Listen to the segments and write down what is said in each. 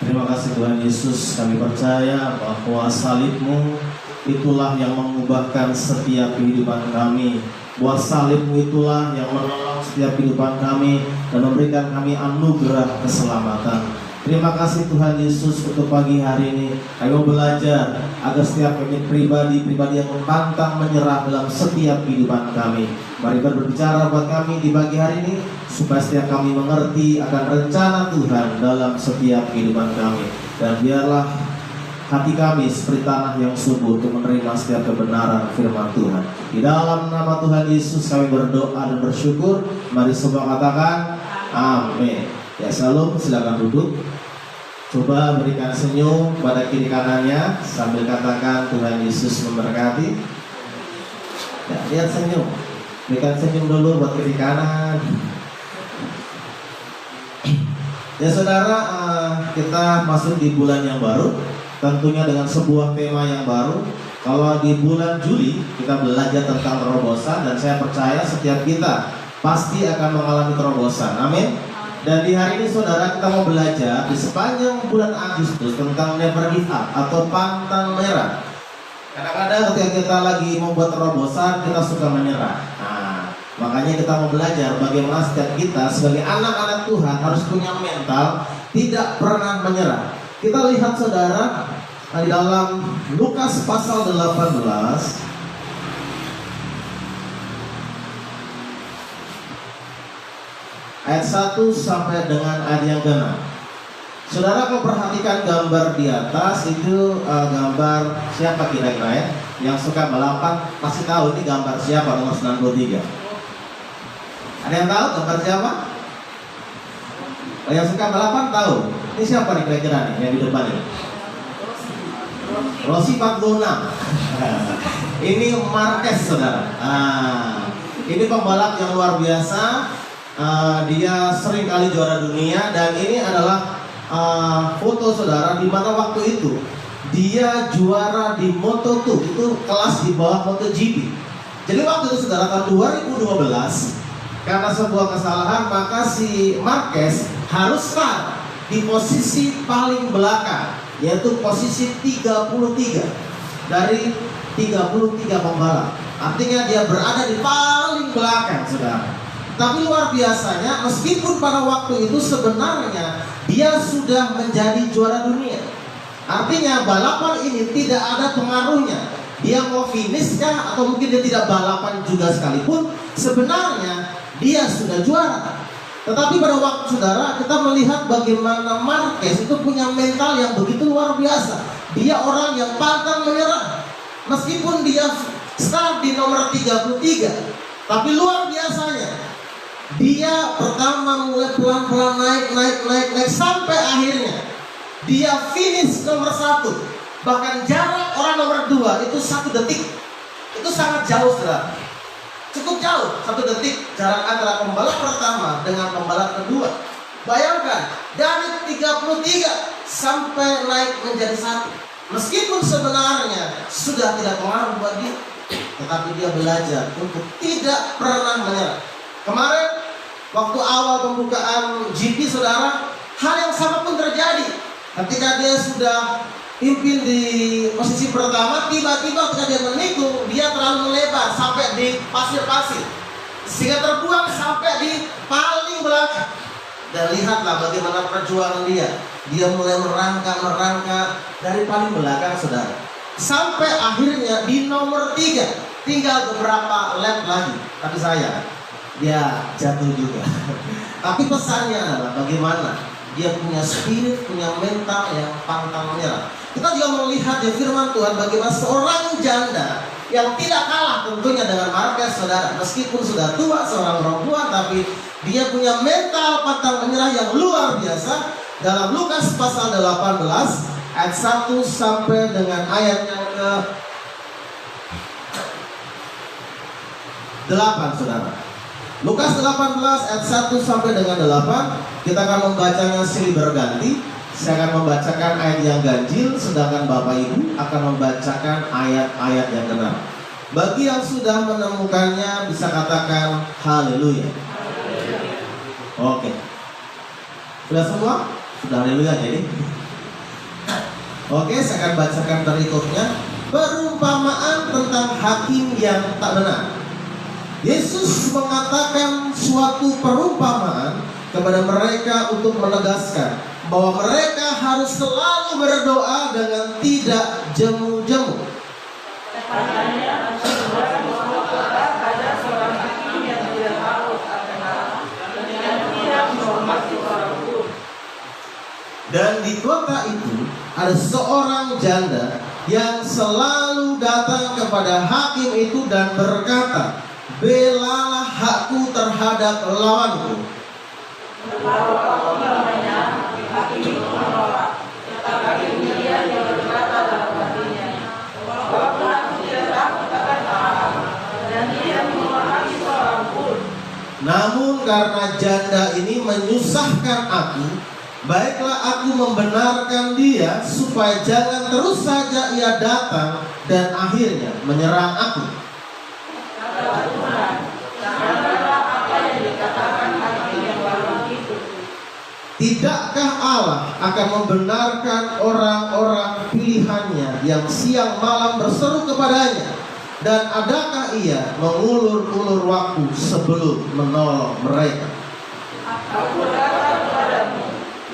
Terima kasih Tuhan Yesus, kami percaya bahwa salib-Mu itulah yang mengubahkan setiap kehidupan kami. Bahwa salib-Mu itulah yang menolong setiap kehidupan kami dan memberikan kami anugerah keselamatan. Terima kasih Tuhan Yesus untuk pagi hari ini. Kami mau belajar agar setiap kami pribadi yang pantang menyerah dalam setiap kehidupan kami. Mari berbicara buat kami di pagi hari ini, supaya setiap kami mengerti akan rencana Tuhan dalam setiap kehidupan kami. Dan biarlah hati kami seperti tanah yang subur untuk menerima setiap kebenaran firman Tuhan. Di dalam nama Tuhan Yesus kami berdoa dan bersyukur. Mari semua katakan amin. Ya, shalom, silakan duduk. Coba berikan senyum pada kiri kanannya sambil katakan Tuhan Yesus memberkati. Ya, lihat senyum. Berikan senyum dulu buat kiri kanan. Ya saudara, kita masuk di bulan yang baru, tentunya dengan sebuah tema yang baru. Kalau di bulan Juli kita belajar tentang terobosan, dan saya percaya setiap kita pasti akan mengalami terobosan. Amin. Dan di hari ini saudara, kita mau belajar di sepanjang bulan Agustus tentang never give up atau pantang menyerah. Kadang-kadang ketika kita lagi membuat terobosan, kita suka menyerah. Nah, makanya kita mau belajar bagaimana setiap kita sebagai anak-anak Tuhan harus punya mental tidak pernah menyerah. Kita lihat saudara, di dalam Lukas pasal 18 ayat 1 sampai dengan ayat yang ke-6. Saudara, kalau perhatikan gambar di atas itu gambar siapa kira-kira ya? Yang suka balapan pasti tahu ini gambar siapa, nomor 93. Ada yang tahu gambar siapa? Yang suka balapan tahu. Ini siapa nih kira-kira nih yang di depan ini? Rossi 46. Ini Marquez saudara. Ini pembalap yang luar biasa. Dia sering kali juara dunia, dan ini adalah foto saudara di mana waktu itu dia juara di Moto2, itu kelas di bawah MotoGP. Jadi waktu itu saudara, tahun 2012 karena sebuah kesalahan maka si Marquez harus start di posisi paling belakang, yaitu posisi 33 dari 33 pembalap. Artinya dia berada di paling belakang saudara. Tapi luar biasanya, meskipun pada waktu itu sebenarnya dia sudah menjadi juara dunia. Artinya balapan ini tidak ada pengaruhnya. Dia mau finish kah atau mungkin dia tidak balapan juga sekalipun, sebenarnya dia sudah juara. Tetapi pada waktu saudara, kita melihat bagaimana Marquez itu punya mental yang begitu luar biasa. Dia orang yang pantang menyerah. Meskipun dia start di nomor 33, tapi luar biasanya dia pertama mulai pelan-pelan naik sampai akhirnya dia finish nomor 1. Bahkan jarak orang nomor 2 itu 1 detik. Itu sangat jauh saudara. Cukup jauh, 1 detik jarak antara pembalap pertama dengan pembalap kedua. Bayangkan, dari 33 sampai naik menjadi 1. Meskipun sebenarnya sudah tidak pengaruh buat dia, tetapi dia belajar untuk tidak pernah menyerah. Kemarin waktu awal pembukaan GP saudara, hal yang sama pun terjadi. Ketika dia sudah pimpin di posisi pertama, tiba-tiba ketika dia menikung, dia terlalu melebar sampai di pasir-pasir, sehingga terbuang sampai di paling belakang. Dan lihatlah bagaimana perjuangan dia. Dia mulai merangkak dari paling belakang saudara, sampai akhirnya di nomor 3. Tinggal beberapa lap lagi. Tapi dia jatuh juga. Tapi pesannya adalah bagaimana dia punya spirit, punya mental yang pantang menyerah. Kita juga melihat di firman Tuhan bagaimana seorang janda yang tidak kalah tentunya dengan Marquez saudara. Meskipun sudah tua, seorang perempuan, tapi dia punya mental pantang menyerah yang luar biasa. Dalam Lukas pasal 18 ayat 1 sampai dengan ayat yang ke-8 saudara. Lukas 18 ayat 1 sampai dengan 8. Kita akan membacanya silih berganti. Saya akan membacakan ayat yang ganjil, sedangkan Bapak Ibu akan membacakan ayat-ayat yang genap. Bagi yang sudah menemukannya bisa katakan haleluya. Oke. Sudah semua? Sudah haleluya jadi. Oke, saya akan bacakan berikutnya. Perumpamaan tentang hakim yang tak benar. Yesus mengatakan suatu perumpamaan kepada mereka untuk menegaskan bahwa mereka harus selalu berdoa dengan tidak jemu-jemu. Dan di kota itu ada seorang janda yang selalu datang kepada hakim itu dan berkata, "Belalah hakku terhadap lawanku." Namun karena janda ini menyusahkan aku, baiklah aku membenarkan dia supaya jangan terus saja ia datang dan akhirnya menyerang aku. Tidakkah Allah akan membenarkan orang-orang pilihannya yang siang malam berseru kepadanya? Dan adakah ia mengulur-ulur waktu sebelum menolong mereka? Aku katakan kepadamu,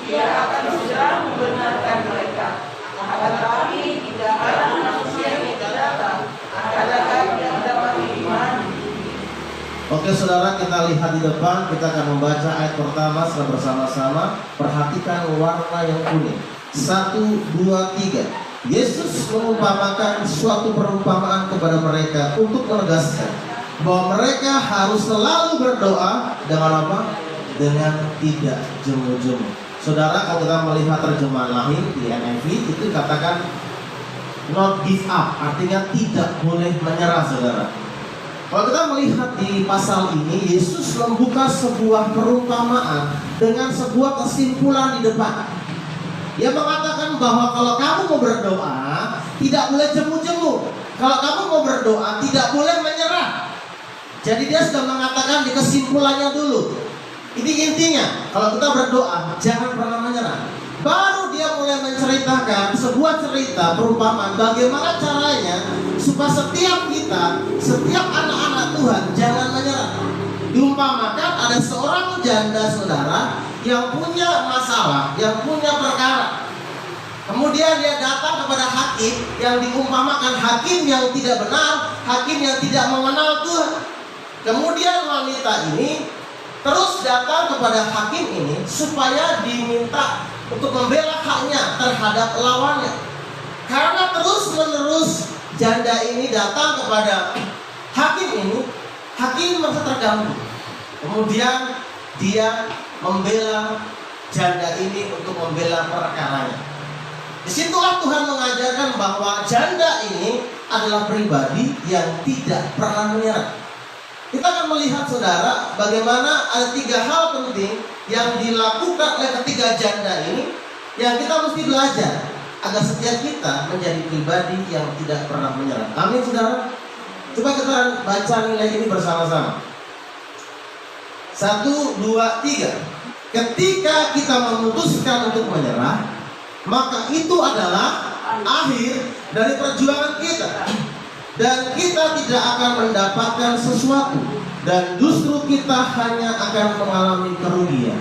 Dia akan segera membenarkan mereka. Tetapi tidak ada manusia yang datang, adakah yang dapat iman? Oke saudara, kita lihat di depan. Kita akan membaca ayat pertama secara bersama-sama. Perhatikan warna yang kuning. 1, 2, 3. Yesus mengumpamakan suatu perumpamaan kepada mereka untuk menegaskan bahwa mereka harus selalu berdoa dengan apa? Dengan tidak jemu-jemu. Saudara, kalau kita melihat terjemahan lain di NIV itu katakan not give up, artinya tidak boleh menyerah, saudara. Kalau kita melihat di pasal ini, Yesus membuka sebuah perumpamaan dengan sebuah kesimpulan di depan. Dia mengatakan bahwa kalau kamu mau berdoa, tidak boleh jemu-jemu. Kalau kamu mau berdoa, tidak boleh menyerah. Jadi dia sudah mengatakan di kesimpulannya dulu. Ini intinya, kalau kita berdoa, jangan pernah menyerah. Baru dia mulai menceritakan sebuah cerita perumpamaan bagaimana caranya supaya setiap kita, setiap anak-anak Tuhan jangan menyerah. Diumpamakan ada seorang janda, saudara, yang punya masalah, yang punya perkara. Kemudian dia datang kepada hakim yang diumpamakan hakim yang tidak benar, hakim yang tidak mengenal Tuhan. Kemudian wanita ini terus datang kepada hakim ini supaya diminta untuk membela haknya terhadap lawannya. Karena terus-menerus janda ini datang kepada hakim ini, hakim merasa terganggu. Kemudian dia membela janda ini untuk membela perkaranya. Disitulah Tuhan mengajarkan bahwa janda ini adalah pribadi yang tidak pernah menyerah. Kita akan melihat, saudara, bagaimana ada 3 hal penting yang dilakukan oleh ketiga janda ini yang kita mesti belajar agar setiap kita menjadi pribadi yang tidak pernah menyerah. Amin, saudara. Coba kita baca nilai ini bersama-sama. 1, 2, 3. Ketika kita memutuskan untuk menyerah, maka itu adalah akhir dari perjuangan kita. Dan kita tidak akan mendapatkan sesuatu, dan justru kita hanya akan mengalami kerugian.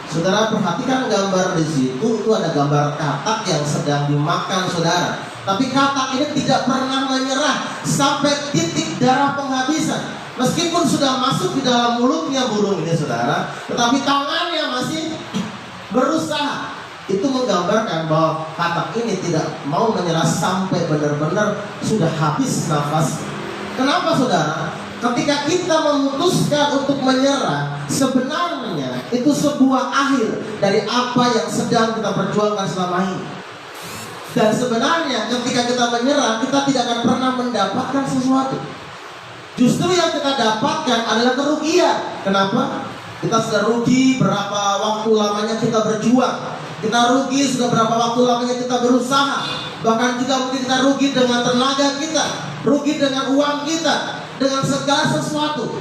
Saudara, perhatikan gambar di situ. Itu ada gambar katak yang sedang dimakan, saudara. Tapi katak ini tidak pernah menyerah sampai titik darah penghabisan. Meskipun sudah masuk di dalam mulutnya burung ini, saudara, tetapi tangannya masih berusaha. Itu menggambarkan bahwa katak ini tidak mau menyerah sampai benar-benar sudah habis nafas. Kenapa, saudara? Ketika kita memutuskan untuk menyerah, sebenarnya itu sebuah akhir dari apa yang sedang kita perjuangkan selama ini. Dan sebenarnya ketika kita menyerah, kita tidak akan pernah mendapatkan sesuatu. Justru yang kita dapatkan adalah kerugian. Kenapa? Kita sudah rugi berapa waktu lamanya kita berjuang. Kita rugi sudah berapa waktu lamanya kita berusaha. Bahkan juga mungkin kita rugi dengan tenaga kita, rugi dengan uang kita, dengan segala sesuatu.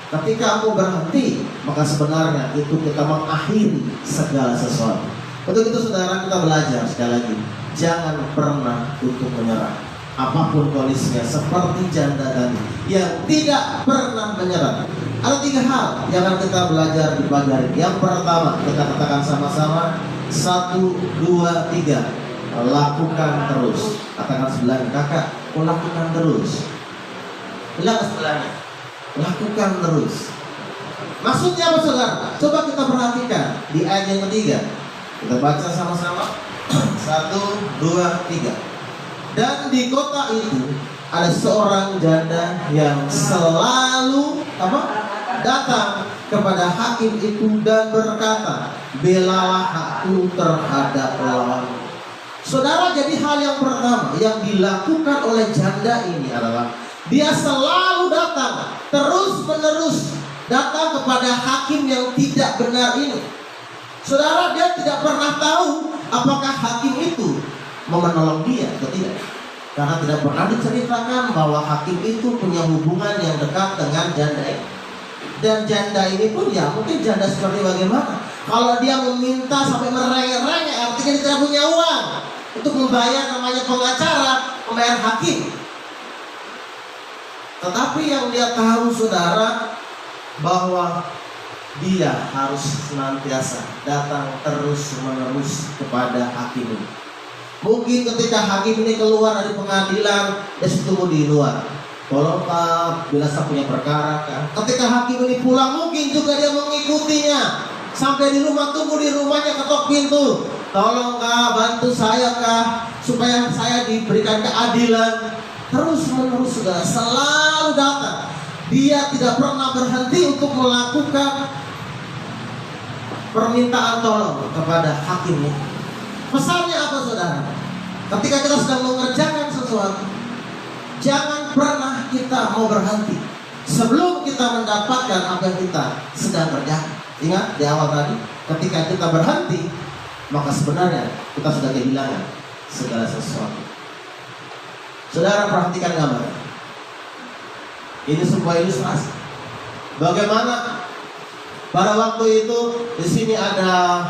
Ketika aku berhenti, maka sebenarnya itu kita mengakhiri segala sesuatu. Untuk itu saudara, kita belajar sekali lagi, jangan pernah untuk menyerah. Apapun kondisinya, seperti janda tadi yang tidak pernah menyerah. Ada 3 hal yang akan kita belajar di pagi hari. Yang pertama, kita katakan sama-sama, 1, 2, 3. Lakukan terus. Katakan sebelahnya, kakak, lakukan terus. Bilang sebelahnya, lakukan terus. Maksudnya apa saudara? Coba kita perhatikan di ayat yang ketiga. Kita baca sama-sama. 1, 2, 3. Dan di kota itu ada seorang janda yang selalu datang kepada hakim itu dan berkata, belalah hakku terhadap lawanmu. Saudara, jadi hal yang pertama yang dilakukan oleh janda ini adalah dia selalu datang, terus menerus datang kepada hakim yang tidak benar ini. Saudara, dia tidak pernah tahu apakah hakim itu mau menolong dia atau tidak, karena tidak pernah diceritakan bahwa hakim itu punya hubungan yang dekat dengan janda ini. Dan janda ini pun ya mungkin janda seperti bagaimana, kalau dia meminta sampai merengek-rengek, artinya dia tidak punya uang untuk membayar namanya pengacara, membayar hakim. Tetapi yang dia tahu saudara, bahwa dia harus senantiasa datang terus menerus kepada hakim ini. Mungkin ketika hakim ini keluar dari pengadilan, dia tunggu di luar. Tolong Pak, bila saya punya perkara kan. Ketika hakim ini pulang, mungkin juga dia mengikutinya sampai di rumah, tunggu di rumahnya, ketok pintu. Tolong Kak, bantu saya Kak, supaya saya diberikan keadilan. Terus menerus saudara, selalu datang. Dia tidak pernah berhenti untuk melakukan permintaan tolong kepada hakim ini. Pesannya apa saudara? Ketika kita sedang mengerjakan sesuatu, jangan pernah kita mau berhenti sebelum kita mendapatkan apa yang kita sedang kerjakan. Ingat di awal tadi, ketika kita berhenti, maka sebenarnya kita sudah kehilangan segala sesuatu. Saudara, perhatikan gambar. Ini sebuah ilustrasi bagaimana pada waktu itu di sini ada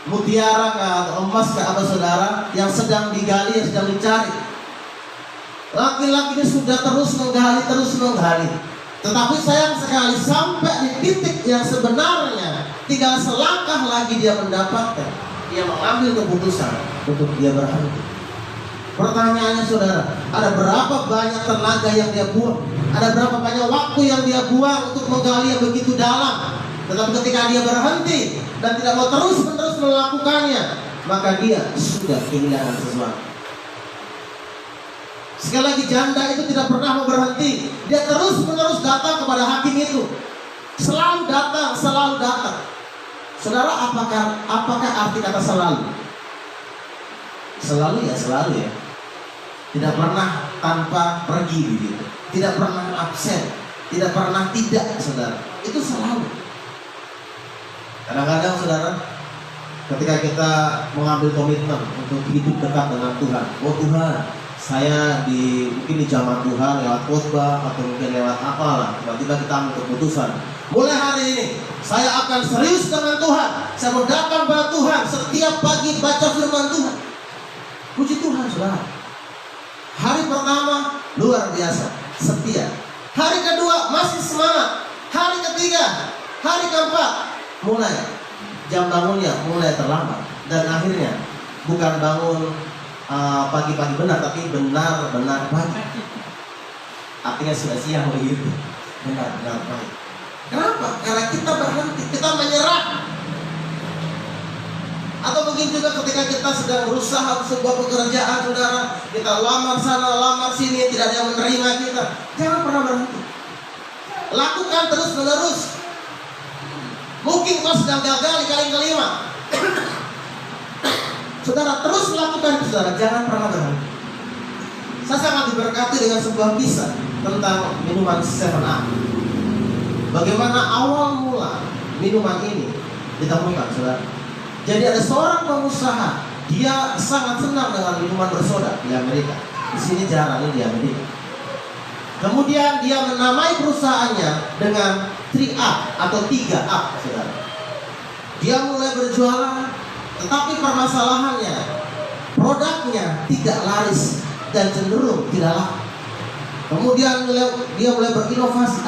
mutiara atau emas ke apa saudara yang sedang digali, yang sedang dicari. Laki-laki ini sudah terus menggali, tetapi sayang sekali sampai di titik yang sebenarnya tinggal selangkah lagi dia mendapatkan, dia mengambil keputusan untuk dia berhenti. Pertanyaannya saudara, ada berapa banyak tenaga yang dia buang, ada berapa banyak waktu yang dia buang untuk menggali yang begitu dalam. Tetapi ketika dia berhenti dan tidak mau terus-menerus melakukannya, maka dia sudah kehilangan sesuatu. Sekali lagi, janda itu tidak pernah mau berhenti. Dia terus-menerus datang kepada hakim itu. Selalu datang, selalu datang. Saudara, apakah arti kata selalu? Selalu ya, selalu ya. Tidak pernah tanpa pergi begitu. Tidak pernah absen, tidak pernah tidak, saudara. Itu selalu. Kadang-kadang saudara, ketika kita mengambil komitmen untuk hidup dekat dengan Tuhan, oh Tuhan, saya mungkin di zaman Tuhan lewat khotbah atau mungkin lewat apalah, tiba-tiba kita ambil keputusan, mulai hari ini saya akan serius dengan Tuhan, saya mau datang pada Tuhan setiap pagi baca firman Tuhan. Puji Tuhan saudara. Hari pertama luar biasa, setia. Hari kedua masih semangat. Hari ketiga, hari keempat mulai jam bangunnya mulai terlambat, dan akhirnya bukan bangun pagi-pagi benar, tapi benar-benar pagi. Artinya sudah siang begitu, benar-benar pagi. Kenapa? Karena kita berhenti, kita menyerah. Atau mungkin juga ketika kita sedang berusaha sebuah pekerjaan saudara, kita lamar sana, lamar sini, tidak ada yang menerima kita. Jangan pernah berhenti. Lakukan terus menerus. Mungkin kau sedang gagal di kali kelima. Saudara, terus lakukan saudara, jangan pernah berhenti. Saya sangat diberkati dengan sebuah kisah tentang minuman 7up. Bagaimana awal mula minuman ini ditemukan saudara. Jadi ada seorang pengusaha, dia sangat senang dengan minuman bersoda di Amerika. Di sini jarang, ini di Amerika. Kemudian dia menamai perusahaannya dengan 3up atau 3up, saudara. Dia mulai berjualan Tetapi permasalahannya, produknya tidak laris dan cenderung tidak laku. Kemudian dia mulai berinovasi.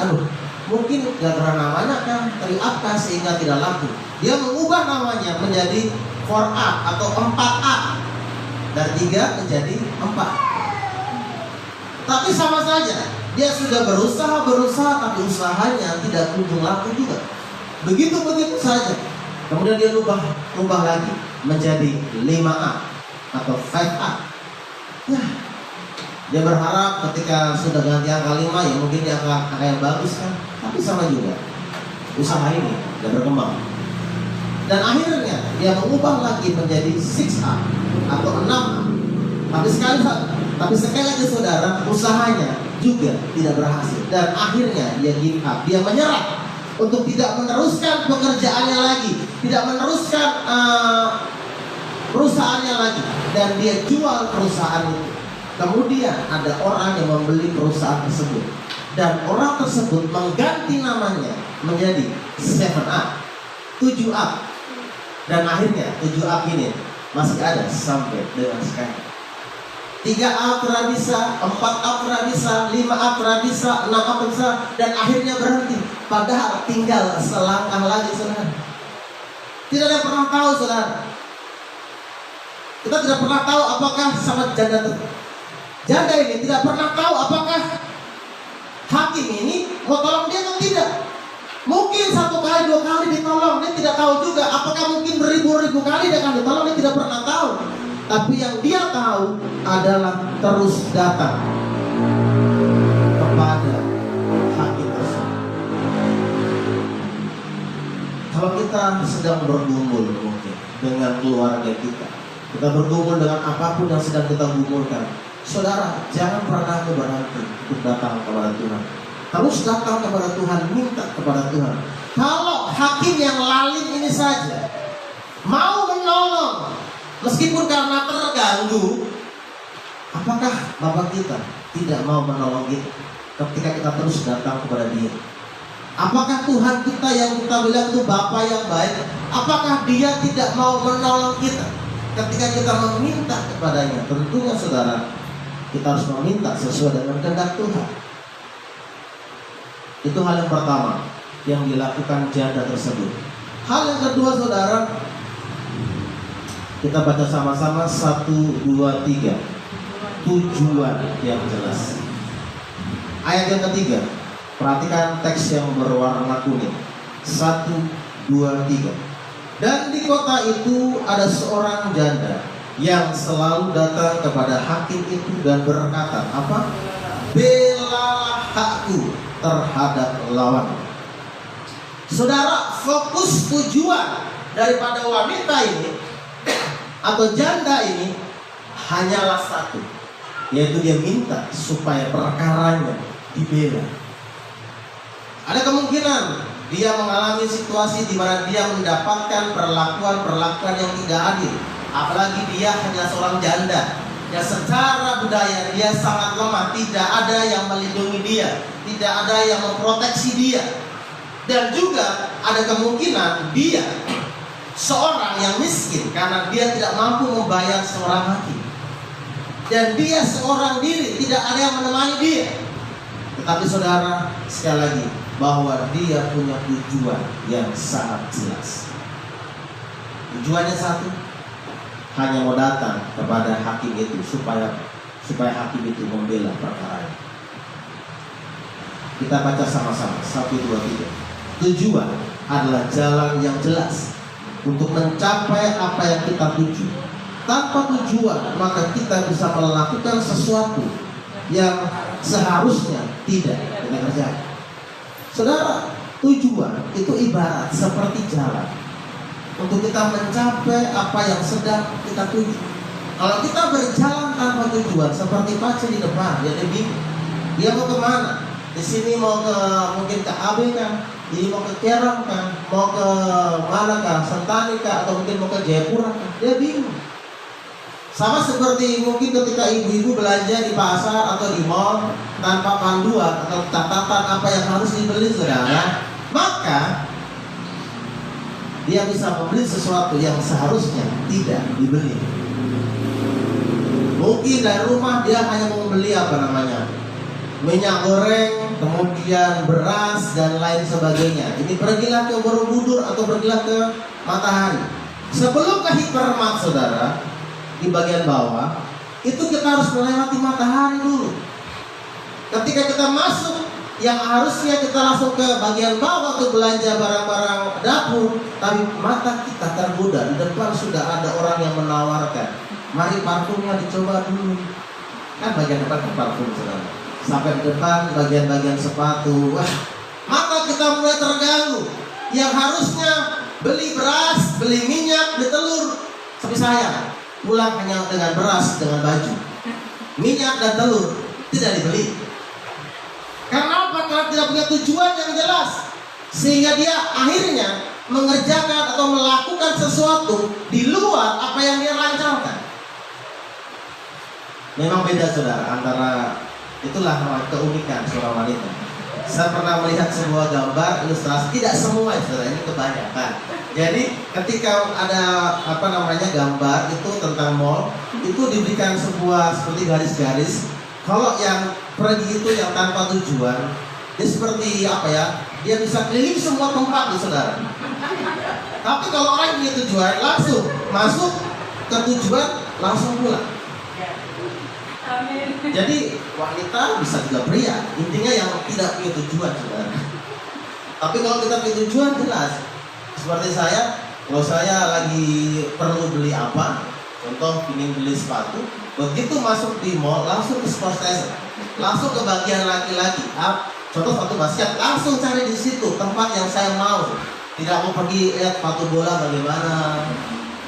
Mungkin gara-gara namanya kan 3up sehingga tidak laku. Dia mengubah namanya menjadi 4up atau 4up. Dari 3 menjadi 4. Tapi sama saja, dia sudah berusaha, tapi usahanya tidak kunjung laku juga. Begitu saja. Kemudian dia ubah lagi menjadi 5up atau 5up. Ya, dia berharap ketika sudah ganti angka 5 ya mungkin dia akan yang bagus kan. Tapi sama juga, usaha ini tidak berkembang. Dan akhirnya dia mengubah lagi menjadi 6up atau 6up. Tapi sekali lagi saudara, usahanya juga tidak berhasil. Dan akhirnya dia give up, dia menyerah untuk tidak meneruskan pekerjaannya lagi, tidak meneruskan perusahaannya lagi, dan dia jual perusahaan itu. Kemudian ada orang yang membeli perusahaan tersebut, dan orang tersebut mengganti namanya menjadi 7up, 7up, dan akhirnya 7up ini masih ada sampai dengan sekarang. 3up pernah bisa, 4up pernah bisa, 5up pernah bisa, 6up bisa, dan akhirnya berhenti. Padahal tinggal selangkah lagi, saudara. Tidak ada yang pernah tahu, saudara. Kita tidak pernah tahu apakah sahabat janda ini tidak pernah tahu apakah hakim ini mau tolong dia atau tidak. Mungkin 1 kali, 2 kali ditolong, dia tidak tahu juga. Apakah mungkin beribu-ribu kali dia akan ditolong, dia tidak pernah tahu. Tapi yang dia tahu adalah terus datang kepada hakim tersebut. Kalau kita sedang bergumul mungkin dengan keluarga kita bergumul dengan apapun yang sedang kita gumulkan, saudara, jangan pernah berhenti untuk datang kepada Tuhan. Terus datang kepada Tuhan, minta kepada Tuhan. Kalau hakim yang lalim ini saja mau menolong, meskipun karena terganggu, apakah Bapak kita tidak mau menolong kita ketika kita terus datang kepada Dia? Apakah Tuhan kita yang kita bilang itu Bapa yang baik, apakah Dia tidak mau menolong kita ketika kita meminta kepadanya? Tentunya saudara, kita harus meminta sesuai dengan kehendak Tuhan. Itu hal yang pertama yang dilakukan janda tersebut. Hal yang kedua, saudara, kita baca sama-sama 1, 2, 3. Tujuan yang jelas. Ayat yang ketiga, perhatikan teks yang berwarna kuning. 1, 2, 3. Dan di kota itu ada seorang janda yang selalu datang kepada hakim itu dan berkata, apa? Belalah hakku terhadap lawan. Saudara, fokus tujuan daripada wanita ini atau janda ini hanyalah satu, yaitu dia minta supaya perkaranya dibela. Ada kemungkinan dia mengalami situasi di mana dia mendapatkan perlakuan yang tidak adil. Apalagi dia hanya seorang janda yang secara budaya dia sangat lemah, tidak ada yang melindungi dia, tidak ada yang memproteksi dia. Dan juga ada kemungkinan dia seorang yang miskin karena dia tidak mampu membayar seorang hakim. Dan dia seorang diri, tidak ada yang menemani dia. Tetapi saudara, sekali lagi, bahwa dia punya tujuan yang sangat jelas. Tujuannya satu, hanya mau datang kepada hakim itu supaya hakim itu membela perkara. Kita baca sama-sama 1, 2, 3. Tujuan adalah jalan yang jelas untuk mencapai apa yang kita tuju. Tanpa tujuan maka kita bisa melakukan sesuatu yang seharusnya tidak kita kerjakan. Saudara, tujuan itu ibarat seperti jalan untuk kita mencapai apa yang sedang kita tuju. Kalau kita berjalan tanpa tujuan, seperti pacar di depan, dia bingung. Dia mau kemana? Di sini mau ke mungkin ke AB kan, jadi mau ke Kerang kan, mau ke mana kan, Sentani kan, atau mungkin mau ke Jayapura kan, dia bingung. Sama seperti mungkin ketika ibu-ibu belanja di pasar atau di mall tanpa panduan atau catatan apa yang harus dibeli, saudara. Maka dia bisa membeli sesuatu yang seharusnya tidak dibeli. Mungkin dari rumah dia hanya membeli minyak goreng, kemudian beras dan lain sebagainya. Ini pergilah ke Borobudur atau pergilah ke Matahari. Sebelum ke Hypermart, saudara, di bagian bawah itu kita harus melewati Matahari dulu. Ketika kita masuk, yang harusnya kita langsung ke bagian bawah untuk belanja barang-barang dapur, tapi mata kita tergoda. Di depan sudah ada orang yang menawarkan, mari parfumnya dicoba dulu. Kan bagian depan kan parfum, saudara. Sampai di depan bagian-bagian sepatu. Wah, maka kita mulai terganggu. Yang harusnya beli beras, beli minyak, beli telur, seperti saya pulang hanya dengan beras, dengan baju, minyak dan telur tidak dibeli. Karena apa? Karena tidak punya tujuan yang jelas, sehingga dia akhirnya mengerjakan atau melakukan sesuatu di luar apa yang dia rancangkan. Memang beda, saudara, antara itulah keunikan seorang wanita. Saya pernah melihat sebuah gambar ilustrasi, tidak semua, saudara, ini kebanyakan. Jadi ketika ada gambar itu tentang mall, itu diberikan sebuah seperti garis-garis. Kalau yang pergi itu yang tanpa tujuan, dia seperti dia bisa keliling semua tempat, saudara. Tapi kalau orang yang punya tujuan, langsung masuk ke tujuan, langsung pulang. Jadi wanita bisa juga pria, intinya yang tidak punya tujuan, saudara. Tapi kalau kita punya tujuan jelas. Seperti saya, kalau saya lagi perlu beli apa, contoh ingin beli sepatu, begitu masuk di mall langsung ke sport station, langsung ke bagian laki-laki. Contoh sepatu basket, langsung cari di situ tempat yang saya mau. Tidak mau pergi lihat sepatu bola bagaimana,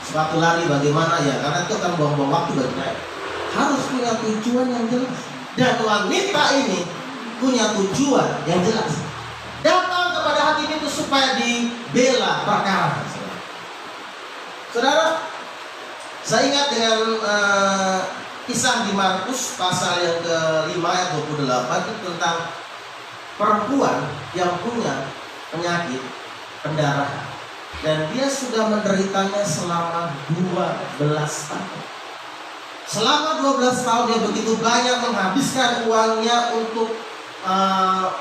sepatu lari bagaimana, ya karena itu akan buang-buang waktu bagi saya. Harus punya tujuan yang jelas. Dan wanita ini punya tujuan yang jelas. Datang kepada hakim itu supaya dibela perkara. Saudara, saya ingat dengan kisah di Markus pasal yang ke-5 ayat 28 itu tentang perempuan yang punya penyakit pendarahan. Dan dia sudah menderitanya selama 12 tahun. Selama 12 tahun dia begitu banyak menghabiskan uangnya untuk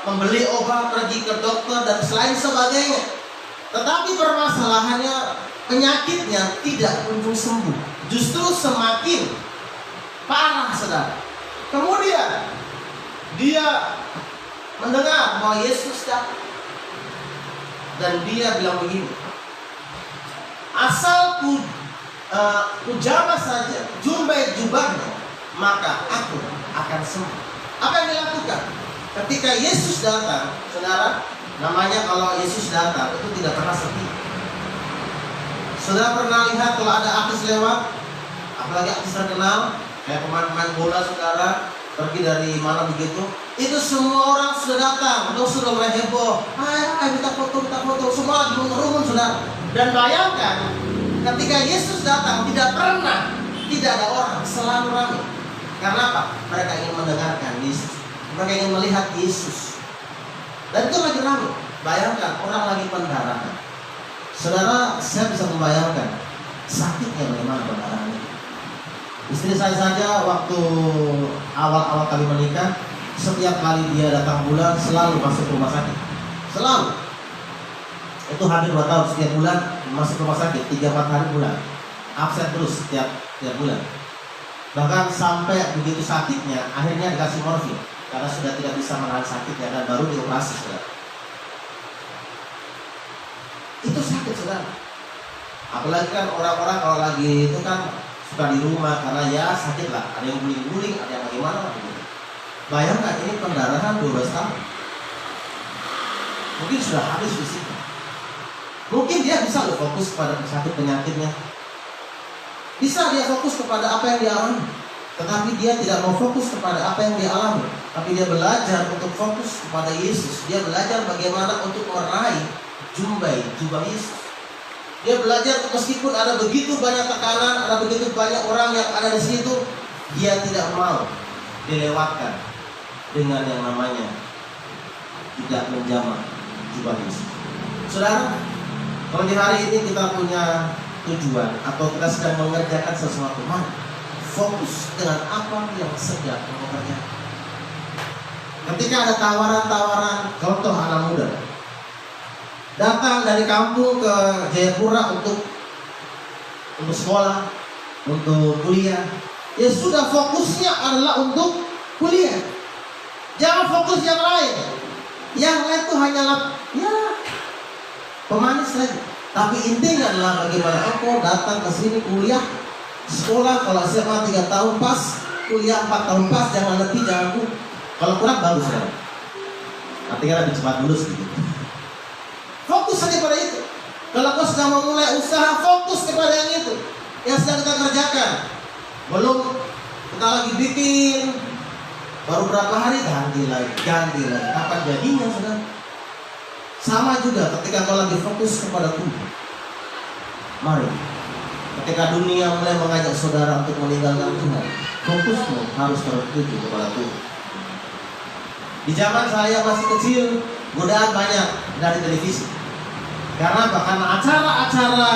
membeli obat, pergi ke dokter dan selain sebagainya. Tetapi permasalahannya, penyakitnya tidak kunjung sembuh, justru semakin parah, saudara. Kemudian dia mendengar bahwa Yesus datang dan dia bilang begini, asal kujama saja jumbai jubahnya, maka aku akan sembuh. Apa yang dilakukan? Ketika Yesus datang, saudara, namanya kalau Yesus datang itu tidak pernah sepi. Saudara pernah lihat kalau ada artis lewat, apalagi artis terkenal, kayak pemain-pemain bola, saudara, pergi dari mana begitu, itu semua orang sudah datang, atau sudah mulai heboh, ayo minta foto, semua lagi mengerumun, saudara. Dan bayangkan, ketika Yesus datang tidak ada orang, selalu ramai. Karena apa? Mereka ingin mendengarkan Yesus, mereka ingin melihat Yesus. Dan itu lagi ramai. Bayangkan orang lagi pendarahan. Saudara, saya bisa membayangkan sakitnya bagaimana pendarahan. Istri saya saja waktu awal-awal kami menikah, setiap kali dia datang bulan selalu masuk rumah sakit. Selalu. Itu hampir 2 tahun, setiap bulan masuk rumah sakit, 3-4 hari bulan, absen terus setiap bulan. Bahkan sampai begitu sakitnya, akhirnya dikasih morfin karena sudah tidak bisa menahan sakitnya dan baru dioperasi, saudara. Itu sakit, saudara. Apalagi kan orang-orang kalau lagi itu kan suka di rumah karena ya sakit lah, ada yang guling-guling, ada yang bagaimana begitu. Bayangkan ini pendarahan 12 tahun. Mungkin sudah habis fisiknya. Mungkin dia bisa fokus pada sakit penyakitnya. Bisa dia fokus kepada apa yang dia alami. Tetapi dia tidak mau fokus kepada apa yang dia alami. Tapi dia belajar untuk fokus kepada Yesus. Dia belajar bagaimana untuk meraih jubah Yesus. Dia belajar meskipun ada begitu banyak tekanan, ada begitu banyak orang yang ada di situ, dia tidak mau dilewatkan dengan yang namanya tidak menjamah jubah Yesus. Saudara, Kalau di hari ini kita punya tujuan atau kita sedang mengerjakan sesuatu, mari fokus dengan apa yang sedang kamu kerjakan. Ketika ada tawaran-tawaran, contoh anak muda datang dari kampung ke Jayapura untuk sekolah, untuk kuliah, ya sudah fokusnya adalah untuk kuliah. Jangan fokus yang lain. Yang lain itu hanyalah ya pemanis saja. Tapi intinya adalah bagaimana engkau datang ke sini kuliah, sekolah. Kalau SMA 3 tahun pas, kuliah 4 tahun pas, jangan lebih, jangan kurang. Kalau kurang bagus kan? Artinya lebih cepat lulus gitu. Fokus saja pada itu. Kalau kau sedang memulai usaha, fokus kepada yang itu yang sedang kita kerjakan. Belum kita lagi bikin, baru berapa hari ganti lagi. Kapan jadinya saudara? Sama juga ketika kau lagi fokus kepada Tuhan. Mari, ketika dunia mulai mengajak saudara untuk meninggalkan Tuhan, fokusmu harus tertuju kepada Tuhan. Di zaman saya masih kecil, godaan banyak dari televisi. Karena apa? Karena acara-acara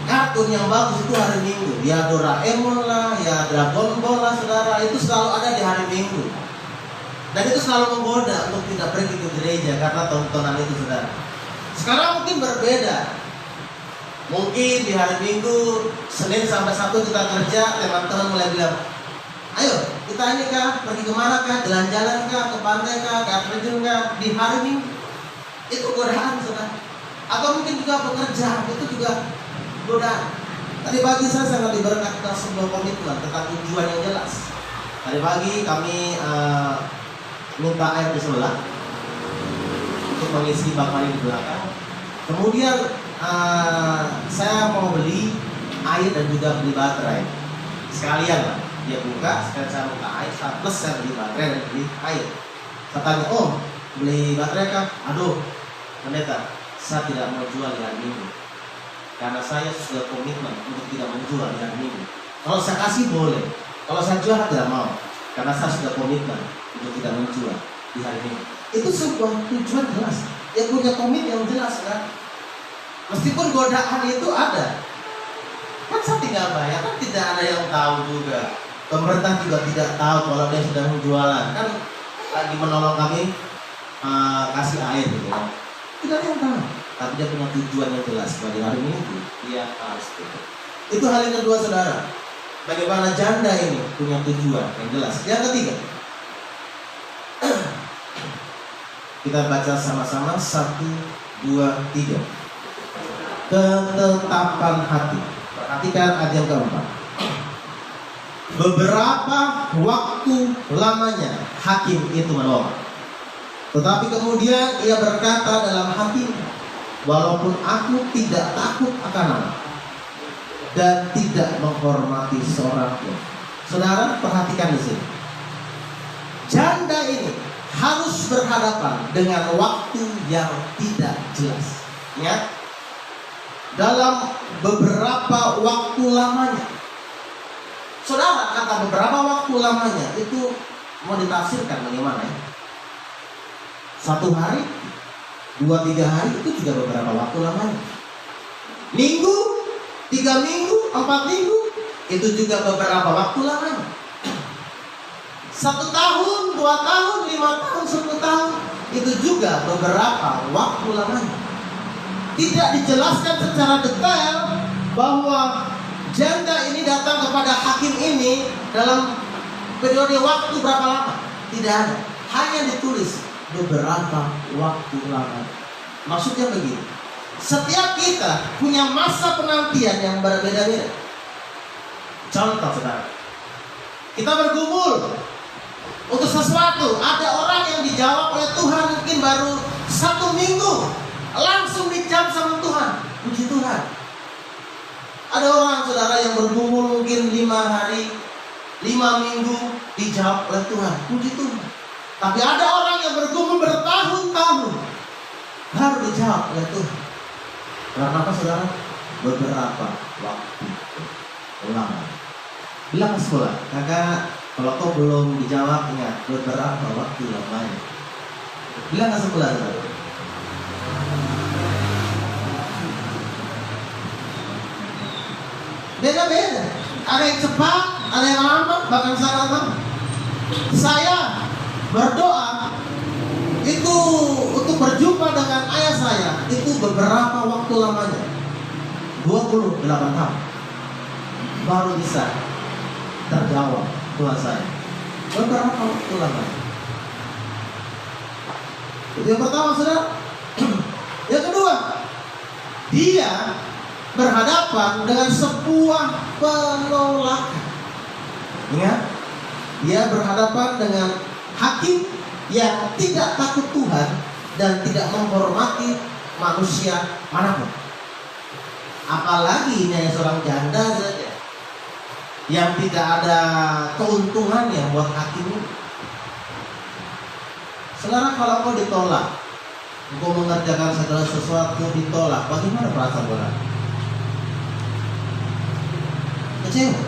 kartun yang bagus itu hari Minggu. Ya Doraemon lah, ya Dragon Ball lah saudara, itu selalu ada di hari Minggu. Dan itu selalu menggoda untuk tidak pergi ke gereja karena tontonan itu saudara. Sekarang mungkin berbeda. Mungkin di hari Minggu, Senin sampai Sabtu kita kerja, teman-teman mulai bilang, ayo kita ini kah, pergi kemana kah, jalan-jalan kah, ke pantai kah, ke air terjun kah, di hari Minggu. Itu godaan saudara. Atau mungkin juga pekerjaan, itu juga godaan. Tadi pagi saya sangat diberkati tentang sebuah komitmen tentang tujuan yang jelas. Tadi pagi kami minta air di sebelah untuk mengisi bak mandi di belakang. Kemudian saya mau beli air dan juga beli baterai sekalian lah. Dia buka, sekalian saya buka air, plus saya beli baterai dan beli air. Saya tanya, oh beli baterai kah? Aduh pendeta, saya tidak mau jual di hari Minggu karena saya sudah komitmen untuk tidak menjual di hari Minggu. Kalau saya kasih boleh, kalau saya jual tidak mau karena saya sudah komitmen untuk tidak menjual di hari Minggu. Itu sebuah tujuan jelas, yang punya komit yang jelas kan. Meskipun godaan itu ada, kan saya tinggal bayar, kan tidak ada yang tahu juga. Pemerintah juga tidak tahu kalau dia sedang jualan, kan lagi menolong kami kasih air gitu kan. Tidak ada yang tahu, tapi dia punya tujuan yang jelas. Pada hari Minggu dia harus itu. Itu hal yang kedua saudara. Bagaimana janda ini punya tujuan yang jelas. Yang ketiga, kita baca sama-sama 1, 2, 3. Ketetapan hati. Perhatikan ayat yang keempat. Beberapa waktu lamanya hakim itu menolak. Tetapi kemudian ia berkata dalam hatinya, walaupun aku tidak takut akan Allah dan tidak menghormati seorang pun. Saudara perhatikan di sini. Janda ini harus berhadapan dengan waktu yang tidak jelas. Ingat, dalam beberapa waktu lamanya. Saudara kata beberapa waktu lamanya itu mau ditafsirkan bagaimana ya? 1 hari, 2, 3 hari itu juga beberapa waktu lamanya. Minggu, 3 minggu, 4 minggu itu juga beberapa waktu lamanya. 1 tahun, 2 tahun, 5 tahun, 10 tahun itu juga beberapa waktu lamanya. Tidak dijelaskan secara detail bahwa janda ini datang kepada hakim ini dalam periode waktu berapa lama. Tidak ada, hanya ditulis beberapa waktu lama. Maksudnya begini, setiap kita punya masa penantian yang berbeda-beda. Contoh saudara, kita bergumul untuk sesuatu, ada orang yang dijawab oleh Tuhan mungkin baru 1 minggu, langsung dijawab sama Tuhan. Puji Tuhan. Ada orang saudara yang bergumul mungkin 5 hari, 5 minggu dijawab oleh Tuhan. Puji Tuhan. Tapi ada orang yang bergumul bertahun-tahun baru dijawab oleh Tuhan. Karena apa saudara? Beberapa waktu lama. Bilang ke sekolah, kakak, kalau kau belum dijawab, ingat beberapa waktu lamanya. Bilang ke sekolah saudara. Beda-beda. Ada yang cepat, ada yang lambat, bahkan sangat lambat. Saya berdoa itu untuk berjumpa dengan ayah saya itu beberapa waktu lamanya, 28 tahun baru bisa terjawab doa saya. Beberapa waktu lamanya. Itu yang pertama, saudara. Yang kedua, dia berhadapan dengan sebuah penolakan. Ingat, dia berhadapan dengan hakim yang tidak takut Tuhan dan tidak menghormati manusia manapun. Apalagi ini hanya seorang janda saja yang tidak ada keuntungannya buat hakim ini. Saudara, kalau kau ditolak, kau mengerjakan segala sesuatu ditolak, bagaimana perasaan saudara? Kecewa.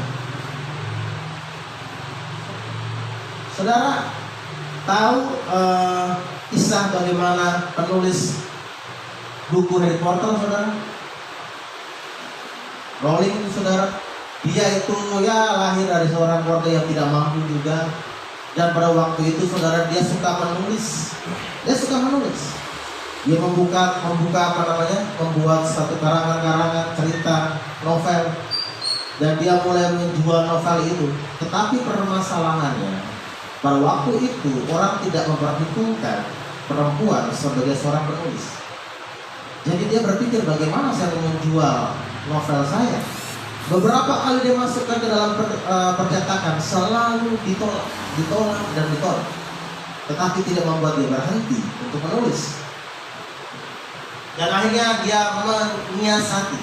Saudara tahu kisah bagaimana penulis buku Harry Potter, saudara? Rowling, saudara. Dia itu ya lahir dari seorang keluarga yang tidak mampu juga. Dan pada waktu itu, saudara, dia suka menulis. Dia suka menulis. Dia membuat satu karangan-karangan cerita, novel. Dan dia mulai menjual novel itu. Tetapi permasalahannya, pada waktu itu orang tidak memperhitungkan perempuan sebagai seorang penulis. Jadi dia berpikir, bagaimana saya menjual novel saya? Beberapa kali dia masukkan ke dalam percetakan, selalu ditolak dan ditolak. Tetapi tidak membuat dia berhenti untuk menulis. Dan akhirnya dia menyiasati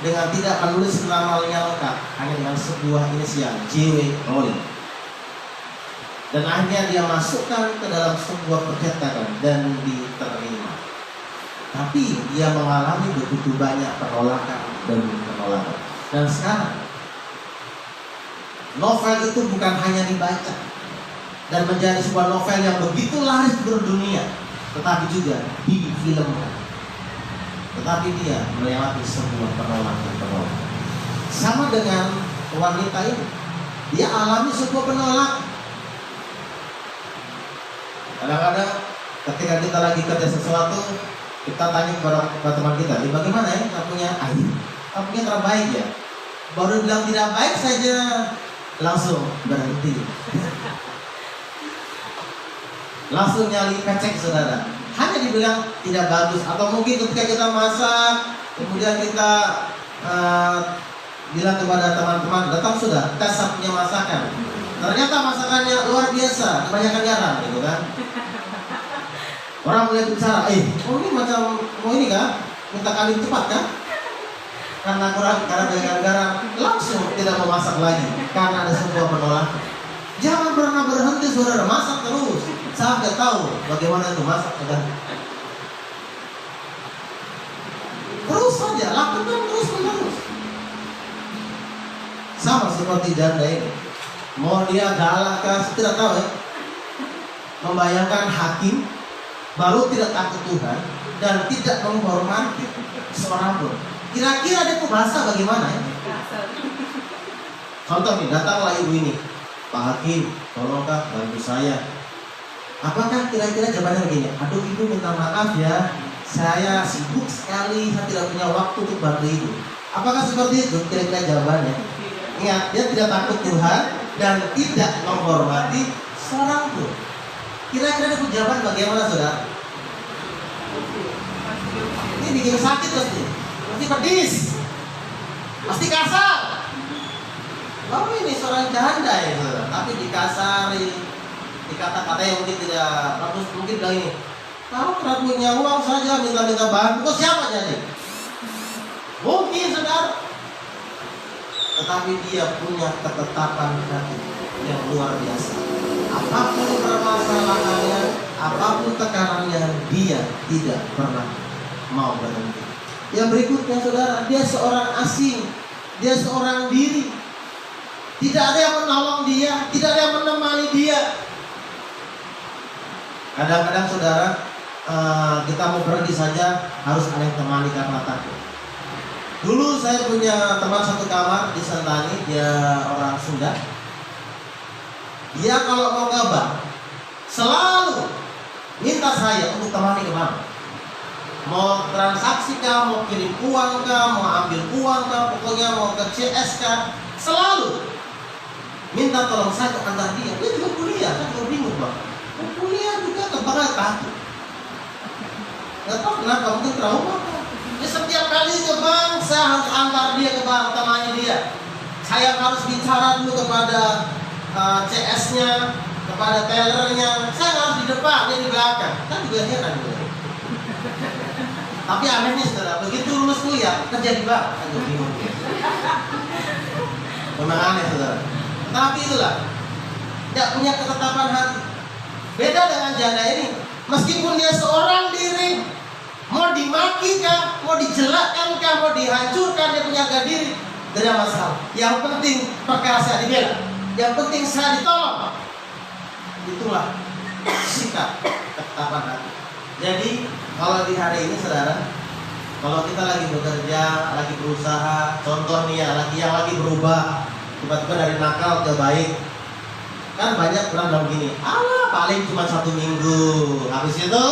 dengan tidak menulis namanya lengkap, hanya dengan sebuah inisial, J.W. Rowling. Dan akhirnya dia masukkan ke dalam sebuah percetakan dan diterima. Tapi dia mengalami begitu banyak penolakan dan penolakan. Dan sekarang novel itu bukan hanya dibaca dan menjadi sebuah novel yang begitu laris berdunia, tetapi juga difilmkan. Tetapi dia melewati sebuah penolakan. Sama dengan wanita ini, dia alami sebuah penolakan. Kadang-kadang ketika kita lagi kerja sesuatu, kita tanya kepada teman kita, bagaimana ya kamunya? Kamunya terbaik ya? Baru bilang tidak baik saja langsung berhenti. Langsung nyali pecek, saudara. Hanya dibilang tidak bagus. Atau mungkin ketika kita masak, kemudian kita bilang kepada teman-teman, datang sudah, tes punya masakan. Ternyata masakannya luar biasa, kebanyakan garam, gitu kan? Orang mulai bicara, ini macam mau ini kan? Minta kali cepat kan? Karena banyak garam, langsung tidak mau masak lagi karena ada sebuah penolakan. Jangan pernah berhenti, saudara, masak terus sampai tahu bagaimana itu masak, saudara. Terus saja lakukan terus menerus. Sama seperti janda ini, mau dia galak kah, tidak tahu ya. Membayangkan hakim baru tidak takut Tuhan dan tidak menghormati seorang pun. Kira-kira dia bahasa bagaimana ya? Contoh nih, datanglah ibu ini, Pak Hakim, tolongkah bantu saya. Apakah kira-kira jawabannya begini? Aduh ibu, minta maaf ya, saya sibuk sekali, saya tidak punya waktu untuk bantu ibu. Apakah seperti itu kira-kira jawabannya? Ingat, dia tidak takut Tuhan dan tidak menghormati seorang pun. Kira-kira dia jawaban bagaimana, saudara? Ini bikin sakit pasti. Pasti pedis, pasti kasar. Lalu ini seorang janda ya, saudara, tapi dikasari, dikata-kata yang mungkin tidak bagus. Mungkin bilang ini, kamu tidak punya uang saja minta-minta bantu, kok siapa jadi? Mungkin, saudara. Tetapi dia punya ketetapan hati yang luar biasa. Apapun permasalahannya, apapun tekanannya, dia tidak pernah mau berhenti. Yang berikutnya, saudara, dia seorang asing, dia seorang diri. Tidak ada yang menolong dia, tidak ada yang menemani dia. Kadang-kadang, saudara, kita mau pergi saja harus ada yang temani karena takut. Dulu saya punya teman satu kamar di Sentani, dia orang Sunda. Dia kalau mau ke bank selalu minta saya untuk temani ke bank. Mau transaksi kah, mau kirim uang kah, mau ambil uang kah, pokoknya mau ke CS kah, selalu minta tolong saya ke antar dia. Dia juga kuliah, kan juga bingung bang. Kuliah juga ke bank takut. Gak tahu kenapa, mungkin trauma. Dia setiap kali ke bank, saya harus antar dia ke bank, temani dia. Saya harus bicara dulu kepada CS-nya, kepada tellernya. Saya harus di depan, dia di belakang. Kan juga heran juga. Tapi anehnya saudara, begitu lulus kuliah kerja di bank, kan juga bingung. Memang aneh saudara. Tapi itulah, tidak punya ketetapan hati. Beda dengan janda ini, meskipun dia seorang diri, mau dimaki kah, mau dijelakkan kah, mau dihancurkan, dia punya harga diri, tidak ada masalah. Yang penting perkara saya dibela, yang penting saya ditolong. Itulah sikap ketetapan hati. Jadi kalau di hari ini saudara, kalau kita lagi bekerja, lagi berusaha, contoh nih ya, yang lagi berubah, tiba-tiba dari nakal ke baik, kan banyak orang bilang begini, paling cuma 1 minggu, habis itu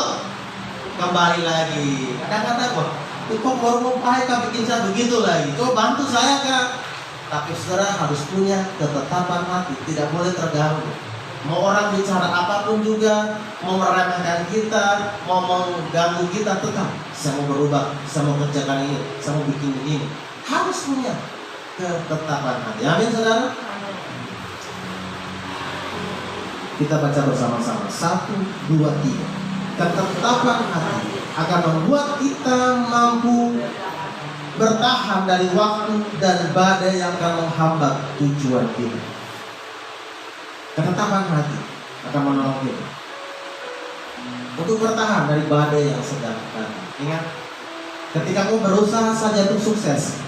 kembali lagi. Kadang-kadang kok baru mau baik kah bikin saya begitu lagi, coba bantu saya kak. Tapi saudara harus punya ketetapan hati, tidak boleh terganggu. Mau orang bicara apapun juga, mau meremehkan kita, mau mengganggu kita, tetap saya mau berubah, saya mau kerjakan ini, saya mau bikin begini. Harus punya ketetapan hati. Amin saudara. Kita baca bersama-sama. 1, 2, 3. Ketetapan hati akan membuat kita mampu bertahan dari waktu dan badai yang akan menghambat tujuan kita. Ketetapan hati akan menolong kita untuk bertahan dari badai yang sedang datang. Ingat, ketika kamu berusaha saja untuk sukses,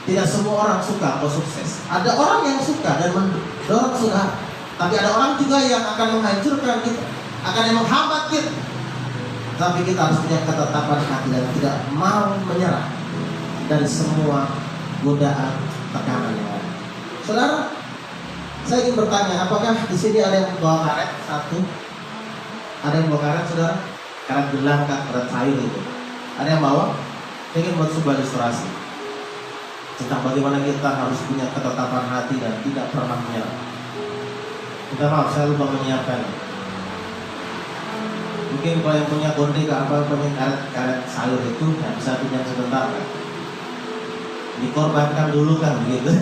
tidak semua orang suka atau sukses. Ada orang yang suka dan mendorong saudara, tapi ada orang juga yang akan menghancurkan kita, akan yang menghambat kita. Tapi kita harus punya ketetapan hati dan tidak mau menyerah dari semua godaan, tekanan yang ada. Saudara, saya ingin bertanya, apakah di sini ada yang bawa karet? 1. Ada yang bawa karet, saudara? Karet gelang, karet sayur itu. Ada yang bawa? Saya ingin buat sebuah ilustrasi tentang bagaimana kita harus punya ketetapan hati dan tidak pernah menyerah. Minta maaf, saya lupa menyiapkan. Mungkin kalau yang punya konde punya karet sayur itu, ya bisa pinjam sebentar kan? Dikorbankan dulu kan begitu.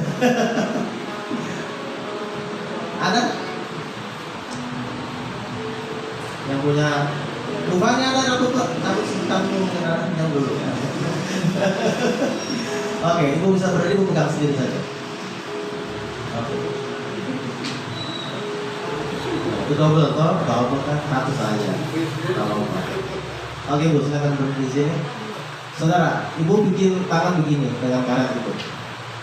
Ada yang punya rupanya ada tapi kamu yang dulu ya. Oke, ibu bisa berdiri, ibu pegang sendiri saja. Oke. Itu double toh, double kan 100 saja. Oke bu, silakan berdiri di sini. Saudara, ibu bikin tangan begini dengan karet itu.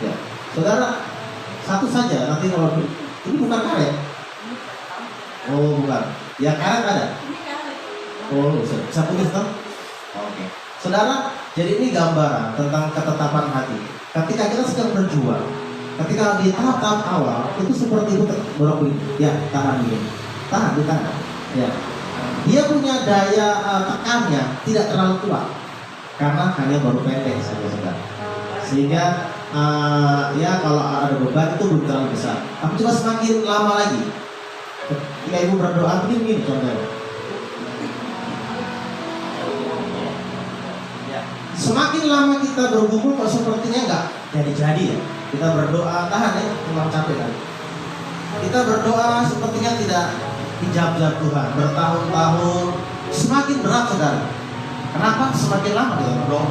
Ya, saudara, 1 saja. Nanti kalau ini bukan karet. Oh bukan. Ya karet ada. Oh bisa tulis toh. Oke. Saudara, jadi ini gambaran tentang ketetapan hati. Ketika kita sedang berjuang, ketika di tahap-tahap awal itu seperti itu berapa ya tahan begini, tahan di tangan. Ya, dia punya daya tekannya tidak terlalu kuat karena hanya baru pendek saja saudara. Sehingga ya kalau ada beban itu belum terlalu besar. Tapi coba semakin lama lagi, ketika ibu berdoa begini contohnya. Semakin lama kita bergumul kok sepertinya enggak jadi-jadi ya. Kita berdoa, tahan ya, memang capek kan. Kita berdoa sepertinya tidak dijawab Tuhan. Bertahun-tahun semakin berat saudara. Kenapa? Semakin lama kita berdoa.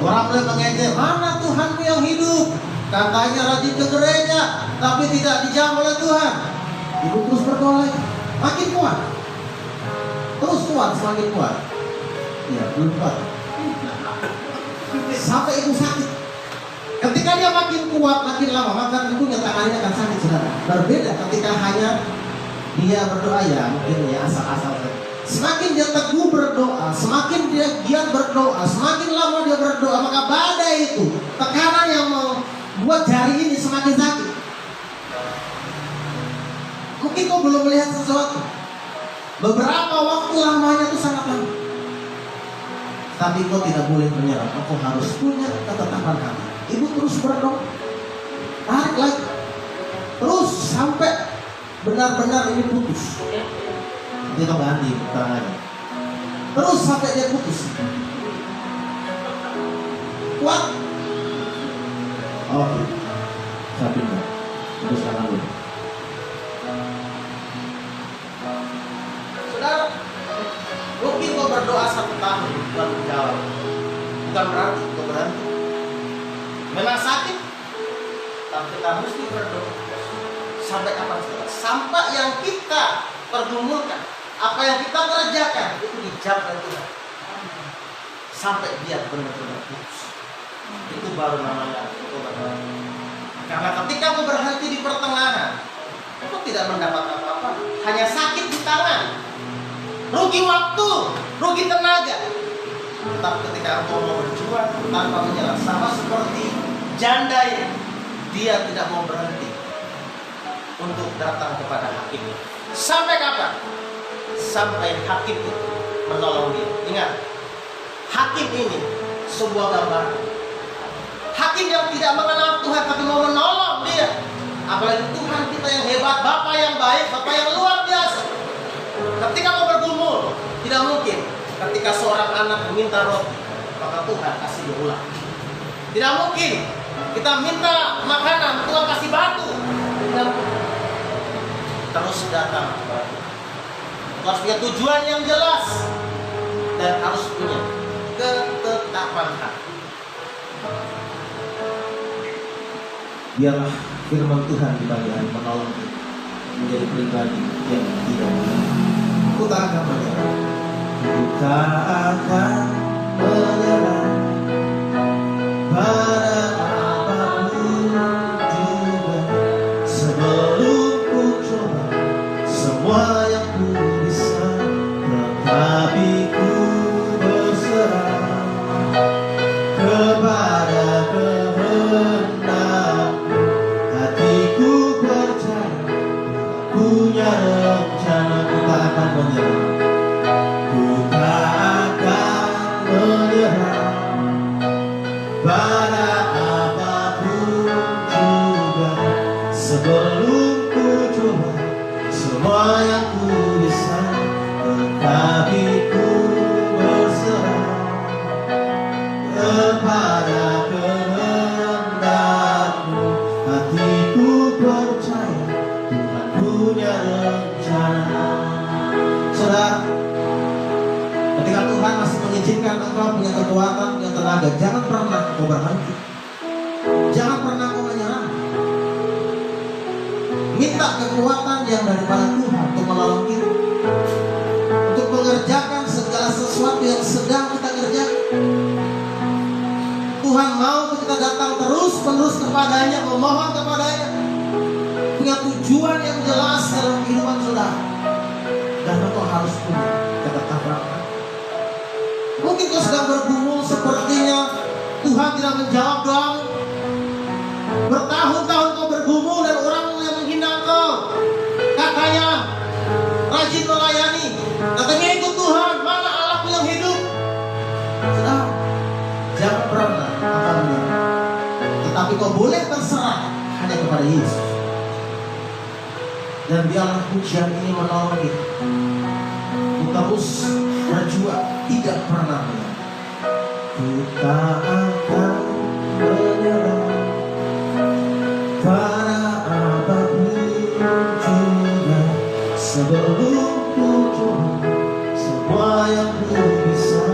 Orang mulai mengejek, mana Tuhanmu yang hidup? Katanya rajin ke gereja, tapi tidak dijawab oleh Tuhan. Ibu terus berdoa lagi, makin kuat. Terus kuat, semakin kuat. Ya, belum kuat. Sampai ibu sakit. Ketika dia makin kuat, makin lama, maka tentunya tangannya akan sakit saudara. Berbeda ketika hanya dia berdoa ya, mungkin ya asal-asal Semakin dia teguh berdoa, semakin dia giat berdoa, semakin lama dia berdoa, maka badai itu, tekanan yang membuat jari ini semakin sakit. Mungkin kau belum melihat sesuatu. Beberapa waktu lamanya itu sangat lama. Tapi kau tidak boleh menyerah. Kau harus punya ketetapan hati. Ibu terus berdoa, tarik lagi, terus sampai benar-benar ini putus. Nanti kau ganti keterangannya. Terus sampai dia putus. Kuat. Oke. Saya pindah. Terus sekarang dulu. Saudara, mungkin kau berdoa 1 tahun Tuhan menjawab. Bukan berarti kau berhenti. Memang sakit, tapi kita mesti berdoa. Sampai kapan saudara? Sampai yang kita pergumulkan, apa yang kita kerjakan itu dijawab Tuhan. Sampai dia benar-benar putus. Itu baru namanya berdoa. Karena ketika kau berhenti di pertengahan, kau tidak mendapat apa-apa, hanya sakit di tangan, rugi waktu, rugi tenaga. Tetapi ketika engkau mau berjuang tanpa menyerah, sama seperti janda ini, dia tidak mau berhenti untuk datang kepada hakim. Sampai kapan? Sampai hakim itu menolong dia. Ingat, hakim ini sebuah gambar. Hakim yang tidak mengenal Tuhan tapi mau menolong dia. Apalagi Tuhan kita yang hebat, Bapa yang baik, Bapa yang luar biasa. Ketika mau bergumul, tidak mungkin ketika seorang anak meminta roti, maka Tuhan kasih dia ulang. Tidak mungkin kita minta makanan, Tuhan kasih batu. Tidak mungkin. Terus datang kepada Tuhan. Harus punya tujuan yang jelas dan harus punya ketetapan hati. Biarlah firman Tuhan di pagi hari menolong kita menjadi pribadi yang tidak menyerah. Kita akan menyerah. Kita akan menyerah pada apapun juga. Sebelum ku coba semua yang ku bisa, tetapi ku berserah kepada kehendakmu. Hatiku percaya punya rencana. Kita akan menyerah. Kita akan menyerah pada apapun juga. Sebelum ku coba semua yang ku bisa, tetapi ku berserah kepada kehendakmu. Hatiku percaya Tuhan punya rencana. Saudara, ketika Tuhan masih mengizinkan engkau punya kekuatan, punya tenaga, jangan pernah kau berhenti. Jangan pernah kau menyerah. Minta kekuatan yang daripada Tuhan untuk menolong kita, untuk mengerjakan segala sesuatu yang sedang kita kerjakan. Tuhan mau kita datang terus-menerus kepadanya, memohon kepadanya, punya tujuan yang jelas dalam kehidupan saudara. Dan engkau harus punya ketetapan. Mungkin kau sedang bergumul, sepertinya Tuhan tidak menjawab doamu. Bertahun-tahun kau bergumul dan orang yang menghina kau, katanya rajin melayani, katanya ikut Tuhan, mana Allahmu yang hidup. Saudara, jangan pernah akan menyerah. Tetapi kau boleh terserah hanya kepada Yesus. Dan biarlah pujian ini menolong kita. Terus berjuang, tidak pernah menyerah. Kita akan menyerah pada apapun juga. Sebelum ku coba semua yang ku bisa,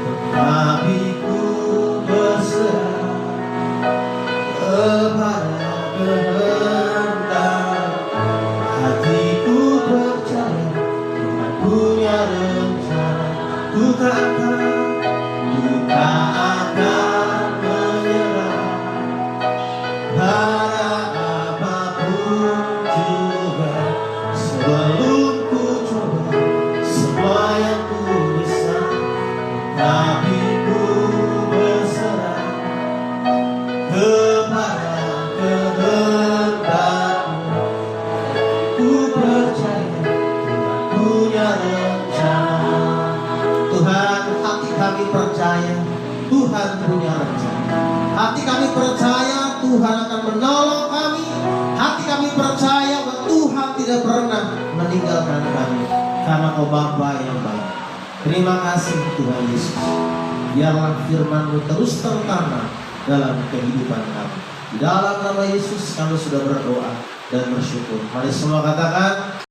tetapi ku berserah kepada kehendak. Hatiku percaya Tuhan punya rencana. Ku tak akan menyerah pada apapun juga. Sebelum ku coba semua kami percaya Tuhan punya rencana. Hati kami percaya Tuhan akan menolong kami. Hati kami percaya bahwa Tuhan tidak pernah meninggalkan kami, karena Kau Bapa yang baik. Terima kasih Tuhan Yesus. Biarlah firman-Mu terus tertanam dalam kehidupan kami. Di dalam nama Yesus kami sudah berdoa dan bersyukur. Mari semua katakan